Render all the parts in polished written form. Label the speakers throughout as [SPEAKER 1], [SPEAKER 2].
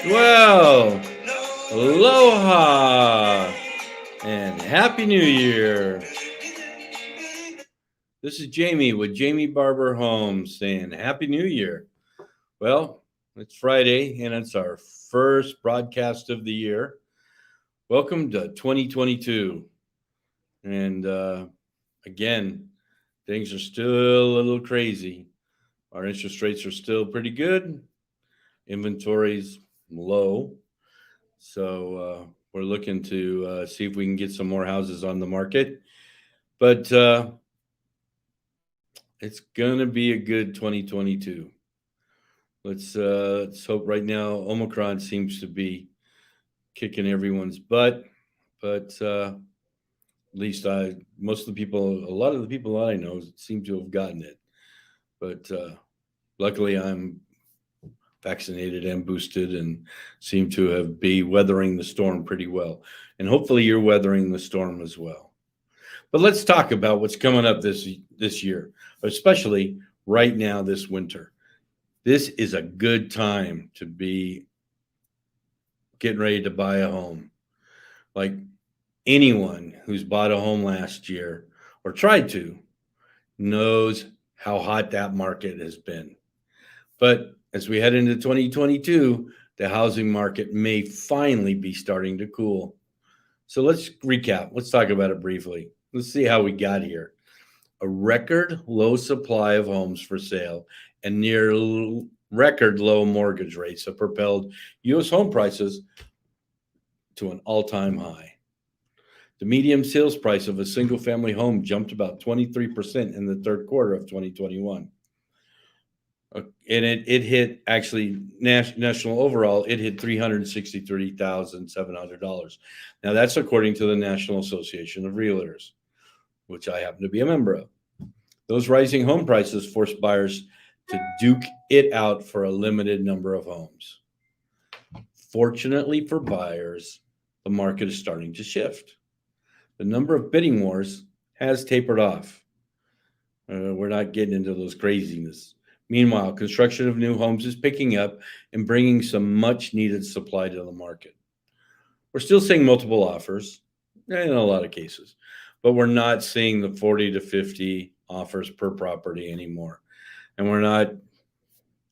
[SPEAKER 1] Well, aloha and happy new year. This is Jamie with Jamie Barber Homes saying happy new year. Well, it's Friday and it's our first broadcast of the year. Welcome to 2022. And again, things are still a little crazy. Our interest rates are still pretty good. Inventory's low. So we're looking to see if we can get some more houses on the market. But it's going to be a good 2022. Let's hope right now Omicron seems to be kicking everyone's butt. But at least most of the people, a lot of the people that I know seem to have gotten it. But luckily I'm vaccinated and boosted and seem to have be weathering the storm pretty well. And hopefully you're weathering the storm as well. But let's talk about what's coming up this year, especially right now this winter. This is a good time to be getting ready to buy a home. Like anyone who's bought a home last year or tried to knows how hot that market has been. But as we head into 2022, the housing market may finally be starting to cool. So let's recap. Let's talk about it briefly. Let's see how we got here. A record low supply of homes for sale and near record low mortgage rates have propelled U.S. home prices to an all-time high. The median sales price of a single-family home jumped about 23% in the third quarter of 2021. And it hit actually national overall, it hit $363,700. Now that's according to the National Association of Realtors, which I happen to be a member of. Those rising home prices forced buyers to duke it out for a limited number of homes. Fortunately for buyers, the market is starting to shift. The number of bidding wars has tapered off. We're not getting into those craziness. Meanwhile, construction of new homes is picking up and bringing some much needed supply to the market. We're still seeing multiple offers in a lot of cases, but we're not seeing the 40 to 50 offers per property anymore. And we're not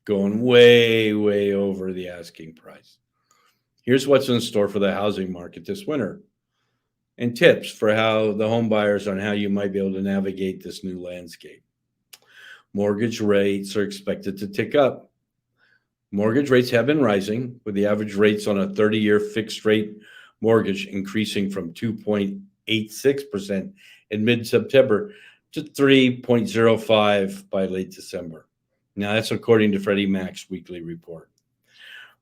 [SPEAKER 1] going way, way over the asking price. Here's what's in store for the housing market this winter and tips for how the home buyers on how you might be able to navigate this new landscape. Mortgage rates are expected to tick up. Mortgage rates have been rising, with the average rates on a 30-year fixed rate mortgage increasing from 2.86% in mid-September to 3.05% by late December. Now, that's according to Freddie Mac's weekly report.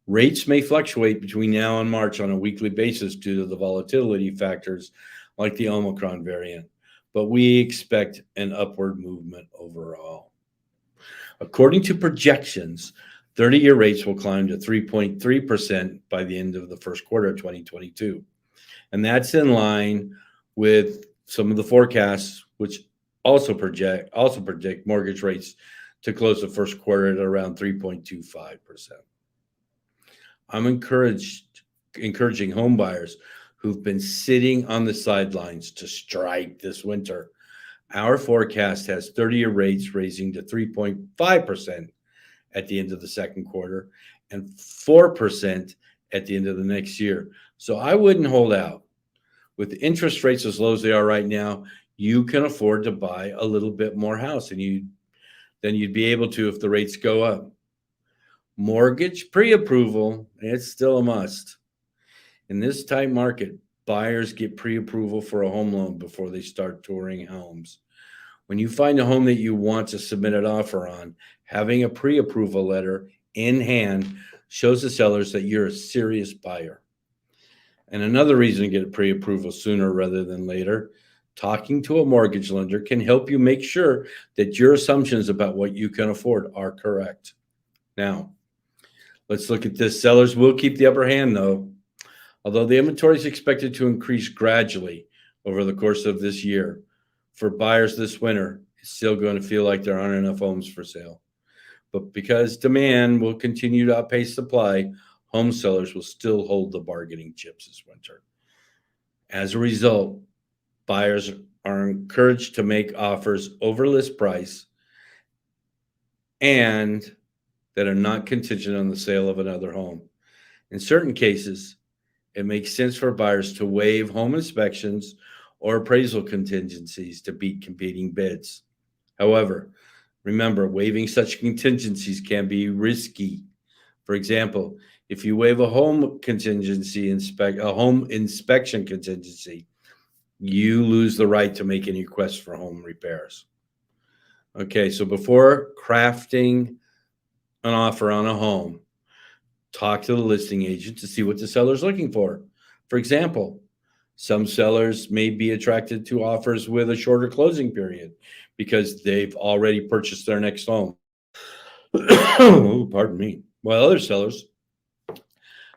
[SPEAKER 1] Rates may fluctuate between now and March on a weekly basis due to the volatility factors like the Omicron variant, but we expect an upward movement overall. According to projections, 30-year rates will climb to 3.3% by the end of the first quarter of 2022. And that's in line with some of the forecasts, which also predict mortgage rates to close the first quarter at around 3.25%. I'm encouraging home buyers who've been sitting on the sidelines to strike this winter. Our forecast has 30-year rates raising to 3.5% at the end of the second quarter and 4% at the end of the next year. So I wouldn't hold out. With interest rates as low as they are right now, you can afford to buy a little bit more house than you'd be able to if the rates go up. Mortgage pre-approval, it's still a must. In this tight market, buyers get pre-approval for a home loan before they start touring homes. When you find a home that you want to submit an offer on, having a pre-approval letter in hand shows the sellers that you're a serious buyer. And another reason to get pre-approval sooner rather than later, talking to a mortgage lender can help you make sure that your assumptions about what you can afford are correct. Now, let's look at this. Sellers will keep the upper hand, though. Although the inventory is expected to increase gradually over the course of this year, for buyers this winter, it's still going to feel like there aren't enough homes for sale. But because demand will continue to outpace supply, home sellers will still hold the bargaining chips this winter. As a result, buyers are encouraged to make offers over list price and that are not contingent on the sale of another home. In certain cases, it makes sense for buyers to waive home inspections or appraisal contingencies to beat competing bids. However, remember, waiving such contingencies can be risky. For example, if you waive a home inspection contingency, you lose the right to make any requests for home repairs. Okay, so before crafting an offer on a home, talk to the listing agent to see what the seller's looking for. For example, some sellers may be attracted to offers with a shorter closing period because they've already purchased their next home. Oh, pardon me. While other sellers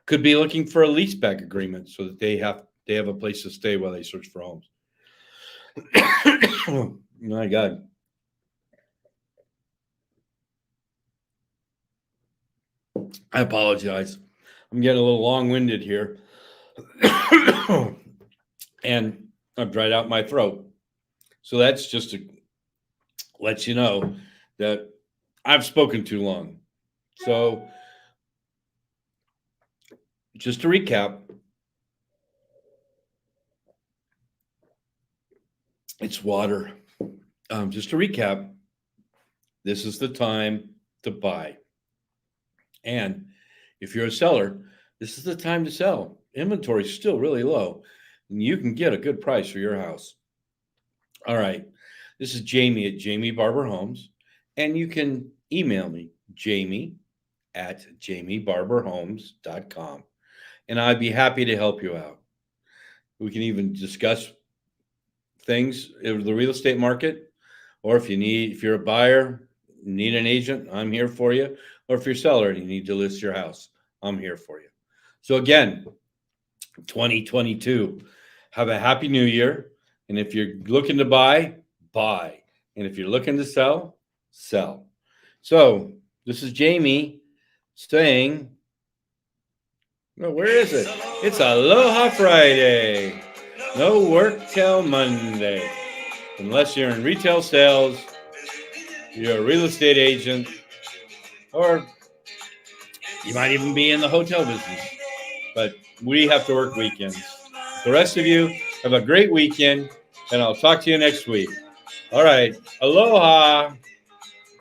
[SPEAKER 1] could be looking for a leaseback agreement so that they have a place to stay while they search for homes. My God. I apologize. I'm getting a little long-winded here. And I've dried out my throat. So that's just to let you know that I've spoken too long. So just to recap, it's water. Just to recap, this is the time to buy. And if you're a seller, this is the time to sell. Inventory is still really low, and you can get a good price for your house. All right. This is Jamie at Jamie Barber Homes, and you can email me, jamie@jamiebarberhomes.com, and I'd be happy to help you out. We can even discuss things in the real estate market, or if you're a buyer, need an agent, I'm here for you. Or if you're a seller and you need to list your house, I'm here for you. So again, 2022, have a happy new year. And if you're looking to buy, buy. And if you're looking to sell, sell. So this is Jamie saying, no, where is it? It's Aloha Friday. No work till Monday. Unless you're in retail sales, you're a real estate agent, or you might even be in the hotel business. But we have to work weekends. The rest of you have a great weekend, and I'll talk to you next week. All right. Aloha.